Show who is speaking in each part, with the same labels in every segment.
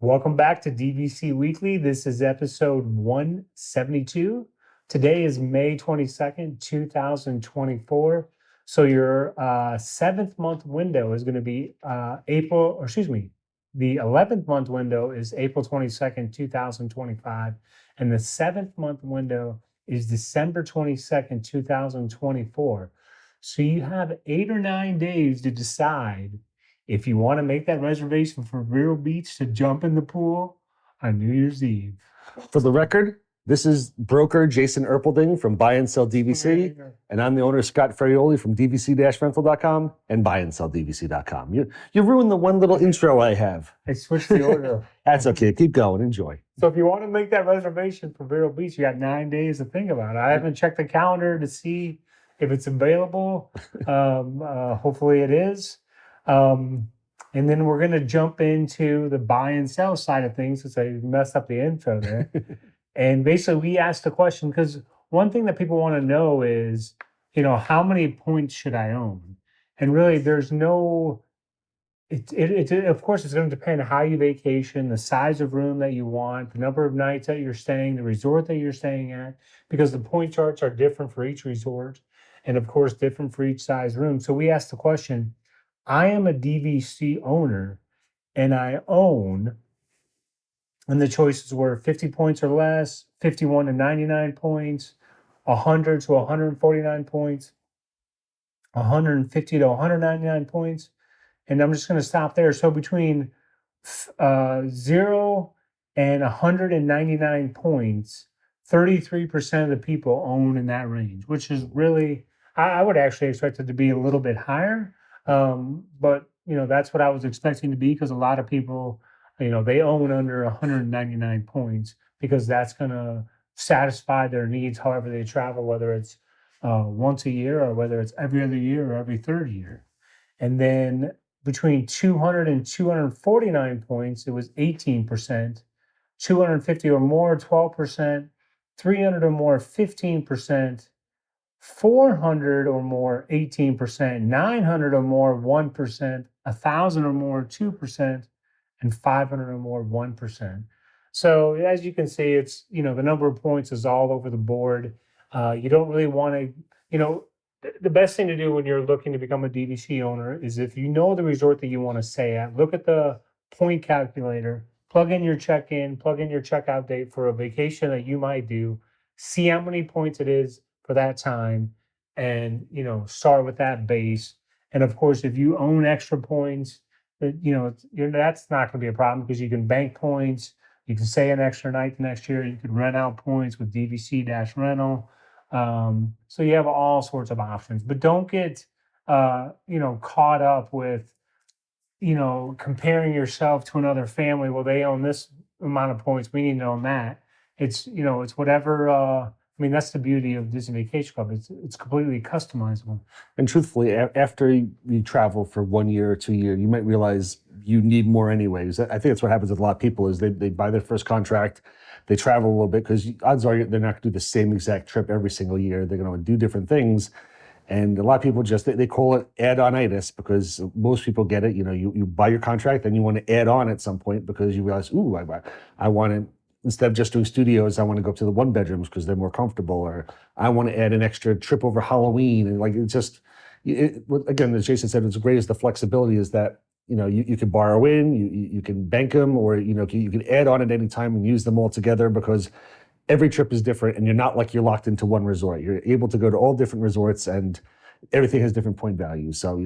Speaker 1: Welcome back to DVC Weekly. This is episode 172. Today is May 22nd, 2024. So your seventh month window is going to be the 11th month window is April 22nd, 2025. And the seventh month window is December 22nd, 2024. So you have 8 or 9 days to decide if you want to make that reservation for Vero Beach to jump in the pool on New Year's Eve.
Speaker 2: For the record, this is broker Jason Erpelding from Buy and Sell DVC, and I'm the owner Scott Ferrioli from DVC-Rental.com and BuyandSellDVC.com. You ruined the one little intro I have.
Speaker 1: I switched the order.
Speaker 2: That's okay. Keep going. Enjoy.
Speaker 1: So if you want to make that reservation for Vero Beach, you got 9 days to think about it. I haven't checked the calendar to see if it's available. Hopefully it is. And then we're going to jump into the buy and sell side of things since I messed up the intro there. And basically we asked the question because one thing that people want to know is, how many points should I own? And really there's no, of course it's going to depend on how you vacation, the size of room that you want, the number of nights that you're staying, the resort that you're staying at, because the point charts are different for each resort and of course different for each size room. So we asked the question, I am a DVC owner and I own, and the choices were 50 points or less, 51 to 99 points, 100 to 149 points, 150 to 199 points. And I'm just going to stop there. So between 0 and 199 points, 33% of the people own in that range, which is really, I would actually expect it to be a little bit higher. But that's what I was expecting to be because a lot of people, they own under 199 points because that's going to satisfy their needs however they travel, whether it's once a year or whether it's every other year or every third year. And then between 200 and 249 points, it was 18%, 250 or more, 12%, 300 or more, 15%, 400 or more, 18%, 900 or more, 1%, 1,000 or more, 2%, and 500 or more, 1%. So as you can see, it's, the number of points is all over the board. You don't really want to, the best thing to do when you're looking to become a DVC owner is if you know the resort that you want to stay at, look at the point calculator, plug in your check-in, plug in your checkout date for a vacation that you might do, see how many points it is for that time, and start with that base. And of course, if you own extra points, that's not going to be a problem because you can bank points, you can stay an extra night the next year, you can rent out points with DVC-Rental. So you have all sorts of options, but don't get caught up with comparing yourself to another family. Well, they own this amount of points, we need to own that. It's it's whatever. That's the beauty of Disney Vacation Club. It's completely customizable.
Speaker 2: And truthfully, after you travel for 1 year or 2 years, you might realize you need more anyways. I think that's what happens with a lot of people is they buy their first contract, they travel a little bit because odds are they're not going to do the same exact trip every single year. They're going to do different things. And a lot of people they call it add-on-itis because most people get it. You buy your contract and you want to add on at some point because you realize, I want to, instead of just doing studios, I want to go up to the one bedrooms because they're more comfortable, or I want to add an extra trip over Halloween. And again, as Jason said, what's great is the flexibility is that, you can borrow in, you can bank them, or, you can add on at any time and use them all together because every trip is different and you're not like you're locked into one resort. You're able to go to all different resorts and everything has different point values. So,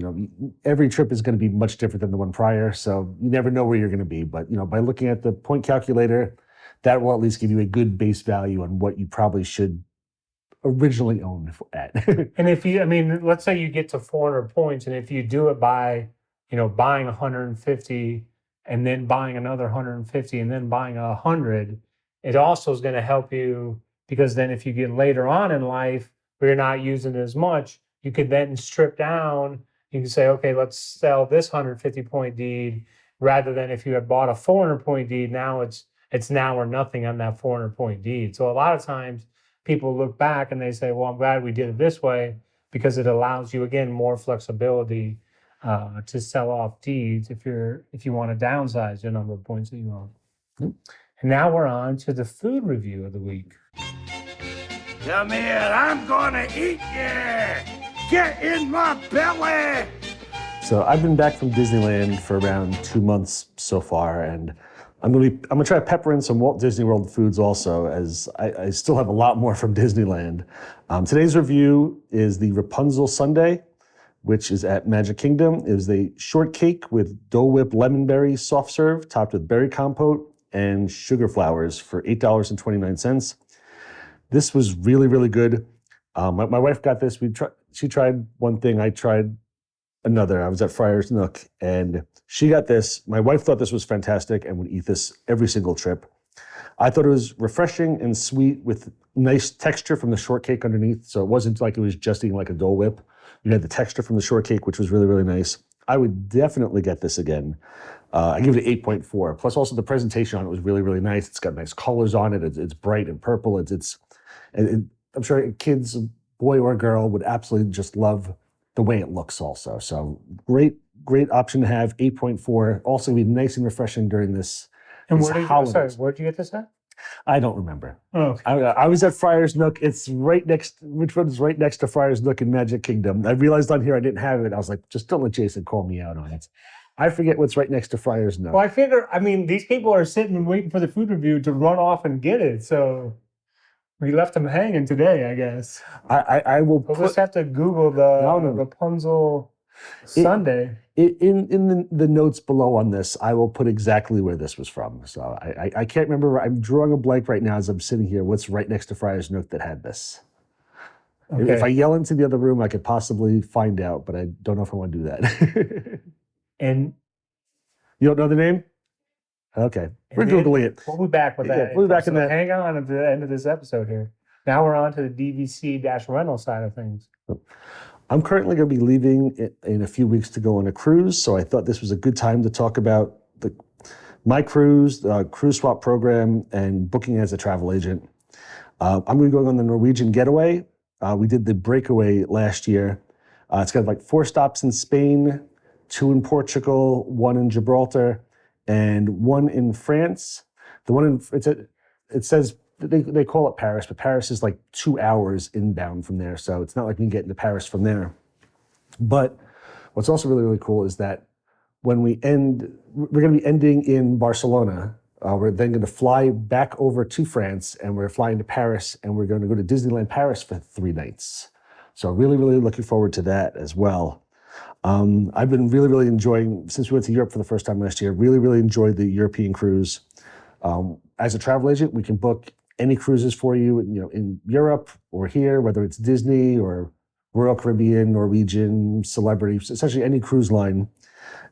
Speaker 2: every trip is going to be much different than the one prior. So you never know where you're going to be. But, by looking at the point calculator, that will at least give you a good base value on what you probably should originally own at.
Speaker 1: And if let's say you get to 400 points, and if you do it by, buying 150 and then buying another 150 and then buying 100, it also is going to help you because then if you get later on in life where you're not using as much, you could then strip down. You can say, okay, let's sell this 150 point deed rather than if you had bought a 400 point deed, now it's now or nothing on that 400 point deed. So a lot of times people look back and they say, well, I'm glad we did it this way because it allows you, again, more flexibility to sell off deeds if you want to downsize the number of points that you own.
Speaker 2: Yep.
Speaker 1: And now we're on to the food review of the week.
Speaker 3: Come here, I'm gonna eat you! Get in my belly!
Speaker 2: So I've been back from Disneyland for around 2 months so far, and I'm gonna try to pepper in some Walt Disney World foods also, as I still have a lot more from Disneyland. Today's review is the Rapunzel Sundae, which is at Magic Kingdom. It is a shortcake with Dole Whip lemon berry soft serve, topped with berry compote and sugar flowers for $8.29. This was really, really good. My wife got this. She tried one thing, I tried another. I was at Friar's Nook, and she got this. My wife thought this was fantastic and would eat this every single trip. I thought it was refreshing and sweet with nice texture from the shortcake underneath. So it wasn't like it was just eating like a Dole Whip. You had the texture from the shortcake, which was really, really nice. I would definitely get this again. I give it an 8.4. Plus also the presentation on it was really, really nice. It's got nice colors on it. It's bright and purple. I'm sure kids, boy or girl, would absolutely just love the way it looks also. So great option to have, 8.4. Also be nice and refreshing during this.
Speaker 1: And
Speaker 2: these holidays.
Speaker 1: where'd you get this at?
Speaker 2: I don't remember.
Speaker 1: Oh, okay.
Speaker 2: I was at Friar's Nook. It's right next, which one is right next to Friar's Nook in Magic Kingdom. I realized on here I didn't have it. I was like, just don't let Jason call me out on it. I forget what's right next to Friar's Nook.
Speaker 1: Well, I figure, these people are sitting and waiting for the food review to run off and get it. So we left them hanging today, I guess.
Speaker 2: I will
Speaker 1: We'll just have to Google the Rapunzel Sundae.
Speaker 2: In the notes below on this, I will put exactly where this was from. So I can't remember. I'm drawing a blank right now as I'm sitting here. What's right next to Friar's Nook that had this?
Speaker 1: Okay.
Speaker 2: If I yell into the other room, I could possibly find out, but I don't know if I want to do that.
Speaker 1: And
Speaker 2: you don't know the name? Okay. We're Googling it.
Speaker 1: We'll be back with that.
Speaker 2: Yeah, we'll be back in that.
Speaker 1: Hang on at the end of this episode here. Now we're on to the DVC-rental side of things.
Speaker 2: I'm currently going to be leaving in a few weeks to go on a cruise, so I thought this was a good time to talk about my cruise, the cruise swap program, and booking as a travel agent. I'm going to be going on the Norwegian Getaway. We did the Breakaway last year. It's got like 4 stops in Spain, 2 in Portugal, 1 in Gibraltar, and 1 in France. The one it says they call it Paris, but Paris is like 2 hours inbound from there, so it's not like we can get into Paris from there. But what's also really, really cool is that when we're going to be ending in Barcelona. We're then going to fly back over to France, and we're flying to Paris, and we're going to go to Disneyland Paris for 3 nights. So really, really looking forward to that as well. I've been really, really enjoying, since we went to Europe for the first time last year, really, really enjoyed the European cruise. As a travel agent, we can book any cruises for you, in Europe or here, whether it's Disney or Royal Caribbean, Norwegian, Celebrity, essentially any cruise line.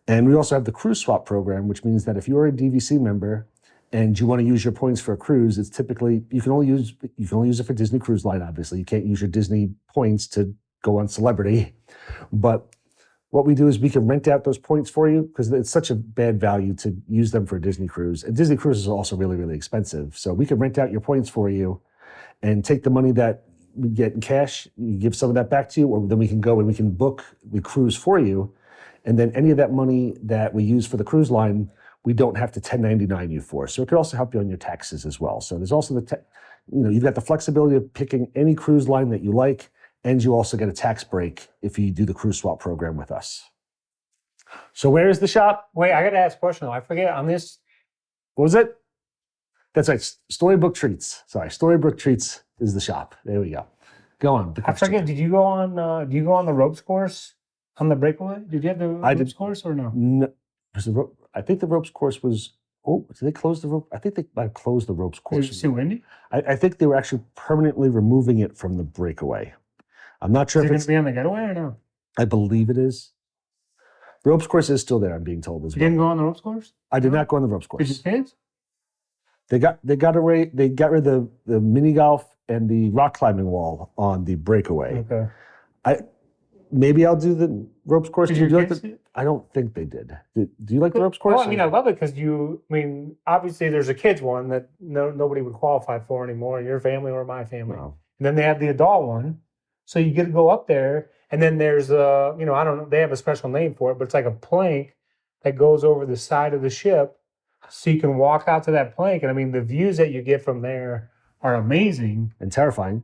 Speaker 2: And we also have the cruise swap program, which means that if you're a DVC member and you want to use your points for a cruise, it's typically, you can only use it for Disney Cruise Line, obviously. You can't use your Disney points to go on Celebrity. But what we do is we can rent out those points for you because it's such a bad value to use them for a Disney cruise. And Disney cruises are also really, really expensive. So we can rent out your points for you and take the money that we get in cash, you give some of that back to you, or then we can go and we can book the cruise for you. And then any of that money that we use for the cruise line, we don't have to 1099 you for. So it could also help you on your taxes as well. So there's also you've got the flexibility of picking any cruise line that you like, and you also get a tax break if you do the cruise swap program with us. So where is the shop?
Speaker 1: Wait, I got to ask a question though. I forget on this.
Speaker 2: What was it? That's right, Storybook Treats. Sorry, Storybook Treats is the shop. There we go. Go on.
Speaker 1: I forget. Did you go on the ropes course on the Breakaway? Did you have the ropes course or no?
Speaker 2: No. I think the ropes course was. Oh, did they close the rope? I think they might have closed the ropes course.
Speaker 1: Was it too windy?
Speaker 2: I think they were actually permanently removing it from the Breakaway. I'm not sure
Speaker 1: if
Speaker 2: it's
Speaker 1: going to be on the Getaway or no.
Speaker 2: I believe it is. Ropes course is still there, I'm being told as well.
Speaker 1: You didn't go on the ropes course?
Speaker 2: I did not go on the ropes course.
Speaker 1: Did your kids?
Speaker 2: They got rid of the mini golf and the rock climbing wall on the Breakaway.
Speaker 1: Okay.
Speaker 2: Maybe I'll do the ropes course.
Speaker 1: Did your kids see it?
Speaker 2: I don't think they did. Do you like the ropes course?
Speaker 1: Well, I love it because obviously there's a kids one that nobody would qualify for anymore, your family or my family.
Speaker 2: No.
Speaker 1: And then they have the adult one. So you get to go up there, and then there's I don't know, they have a special name for it, but it's like a plank that goes over the side of the ship. So you can walk out to that plank, and I mean, the views that you get from there are amazing.
Speaker 2: And terrifying.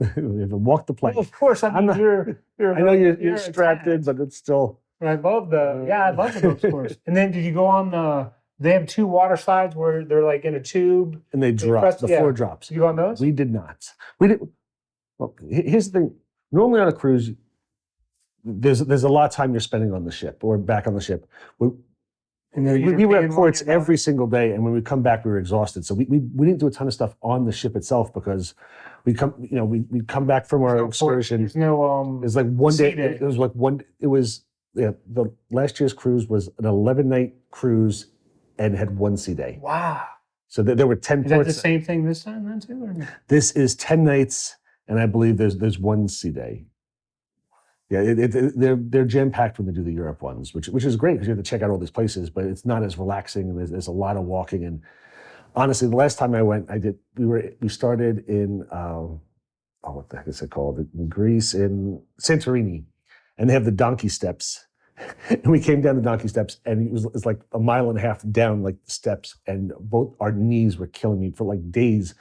Speaker 2: You have to walk the plank.
Speaker 1: Well, of course, I mean, you're
Speaker 2: I know you're strapped in,
Speaker 1: attached.
Speaker 2: but it's still.
Speaker 1: But I love I love the ropes course. And then did you go on they have 2 water slides where they're like in a tube.
Speaker 2: And they drop.
Speaker 1: press-
Speaker 2: The
Speaker 1: yeah.
Speaker 2: floor drops.
Speaker 1: Did you go on those?
Speaker 2: We did not. We did. Well, here's the thing. Normally on a cruise, there's a lot of time you're spending on the ship or back on the ship.
Speaker 1: And then
Speaker 2: We were at
Speaker 1: paying
Speaker 2: ports
Speaker 1: while you're
Speaker 2: every single day, and when we come back, we were exhausted. So we didn't do a ton of stuff on the ship itself because we'd come back from our excursion.
Speaker 1: There's no
Speaker 2: It was like one day.
Speaker 1: sea day.
Speaker 2: It was like one. It was the last year's cruise was an 11-night cruise and had 1 sea day.
Speaker 1: wow.
Speaker 2: So there were 10
Speaker 1: Is that the
Speaker 2: ports.
Speaker 1: same thing this time then too? Or?
Speaker 2: This is 10 nights, and I believe there's 1 sea day. Yeah, they're jam packed when they do the Europe ones, which is great because you have to check out all these places, but it's not as relaxing, and there's a lot of walking. And honestly, the last time I went, we started in what the heck is it called? In Greece, in Santorini, and they have the donkey steps. And we came down the donkey steps, and it's like a mile and a half down like the steps, and both our knees were killing me for like days.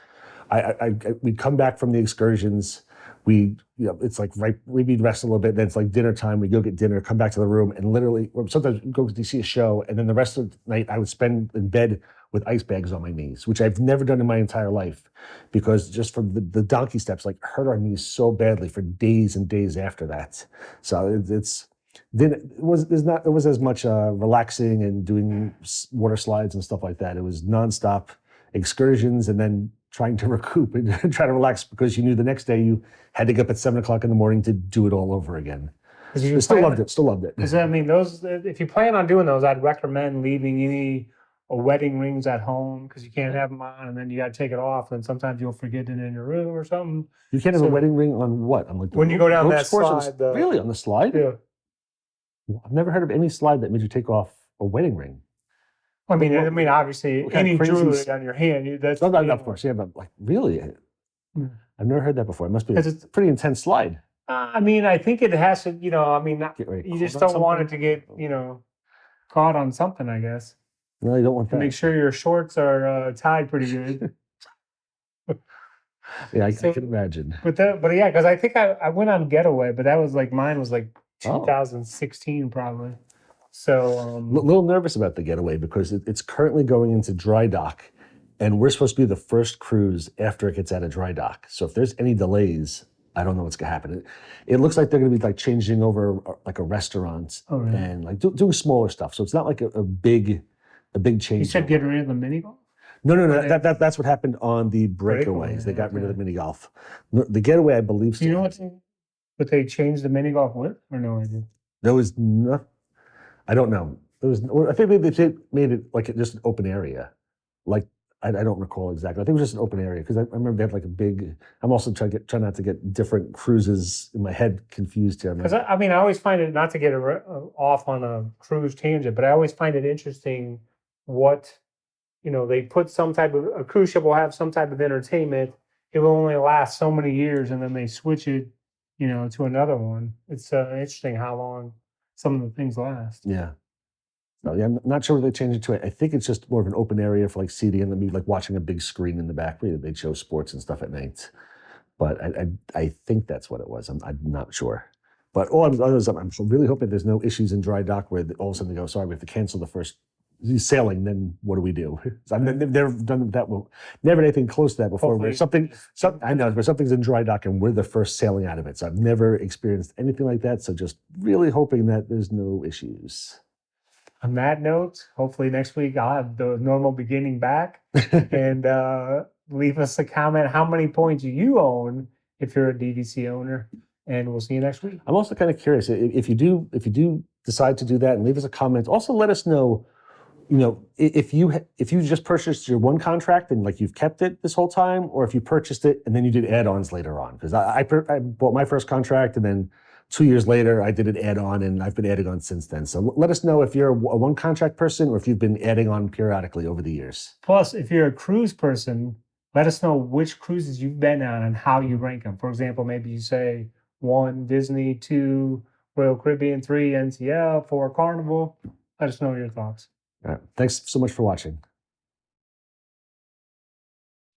Speaker 2: We'd come back from the excursions. It's like we'd rest a little bit. Then it's like dinner time. We go get dinner, come back to the room, and literally, or sometimes we'd go to see a show, and then the rest of the night I would spend in bed with ice bags on my knees, which I've never done in my entire life, because just from the donkey steps, like hurt our knees so badly for days and days after that. So then it was as much relaxing and doing water slides and stuff like that. It was nonstop excursions, and then trying to recoup and try to relax because you knew the next day you had to get up at 7 o'clock in the morning to do it all over again. Still loved it.
Speaker 1: Because I mean, those if you plan on doing those, I'd recommend leaving any wedding rings at home because you can't have them on, and then you got to take it off, and sometimes you'll forget it in your room or something.
Speaker 2: You can't have a wedding ring on what? On like
Speaker 1: when you go down that
Speaker 2: ropes
Speaker 1: slide.
Speaker 2: Really, on the slide?
Speaker 1: Yeah.
Speaker 2: I've never heard of any slide that made you take off a wedding ring.
Speaker 1: I mean, obviously,
Speaker 2: what kind of
Speaker 1: any
Speaker 2: crazy
Speaker 1: jewelry on your hand. That's
Speaker 2: Of course, yeah, but like really,
Speaker 1: Yeah.
Speaker 2: I've never heard that before. It must be
Speaker 1: 'Cause
Speaker 2: a pretty intense slide.
Speaker 1: I mean, I think it has to. You just don't want it to get caught on something. I guess.
Speaker 2: No, you don't want that.
Speaker 1: Make sure your shorts are tied pretty good.
Speaker 2: Yeah, I can imagine.
Speaker 1: But yeah, because I think I went on Getaway, but that was like mine was like
Speaker 2: Oh.
Speaker 1: 2016 probably. So
Speaker 2: A little nervous about the Getaway because it's currently going into dry dock, and we're supposed to be the first cruise after it gets out of dry dock. So if there's any delays, I don't know what's gonna happen. It looks like they're gonna be like changing over like a restaurant
Speaker 1: really?
Speaker 2: and like doing smaller stuff. So it's not like a big change.
Speaker 1: you said get rid of the mini golf.
Speaker 2: No.
Speaker 1: Or
Speaker 2: That's what happened on the breakaways. They got rid of the mini golf. The Getaway, I believe.
Speaker 1: Do you know
Speaker 2: still
Speaker 1: what they changed the mini golf with, or no idea?
Speaker 2: There was no. I don't know. I think they made it like just an open area. Like I don't recall exactly. I think it was just an open area because I remember they had like a big. I'm also trying not to get different cruises in my head confused here.
Speaker 1: Because I mean, I always find it not to get off on a cruise tangent, but I always find it interesting what they put a cruise ship will have some type of entertainment. It will only last so many years, and then they switch it, to another one. It's interesting how long some of the things last.
Speaker 2: Yeah. So yeah, I'm not sure what they changed it to. I think it's just more of an open area for like seating and maybe like watching a big screen in the back. Really, they show sports and stuff at night. But I think that's what it was. I'm not sure. But I'm really hoping there's no issues in dry dock where all of a sudden they go, sorry, we have to cancel the first sailing. Then what do we do? I've never done that. Never anything close to that before. Where I know, but something's in dry dock and we're the first sailing out of it. So I've never experienced anything like that. So just really hoping that there's no issues.
Speaker 1: On that note, hopefully next week I'll have the normal beginning back and leave us a comment how many points you own if you're a DVC owner, and we'll see you next week.
Speaker 2: I'm also kind of curious if you do decide to do that, and leave us a comment. Also, let us know. If you just purchased your one contract and like you've kept it this whole time, or if you purchased it and then you did add-ons later on. Because I bought my first contract and then 2 years later I did an add-on and I've been adding on since then. So let us know if you're a one contract person or if you've been adding on periodically over the years.
Speaker 1: Plus, if you're a cruise person, let us know which cruises you've been on and how you rank them. For example, maybe you say 1 Disney, 2 Royal Caribbean, 3 NCL, 4 Carnival. Let us know your thoughts.
Speaker 2: All right. Thanks so much for watching.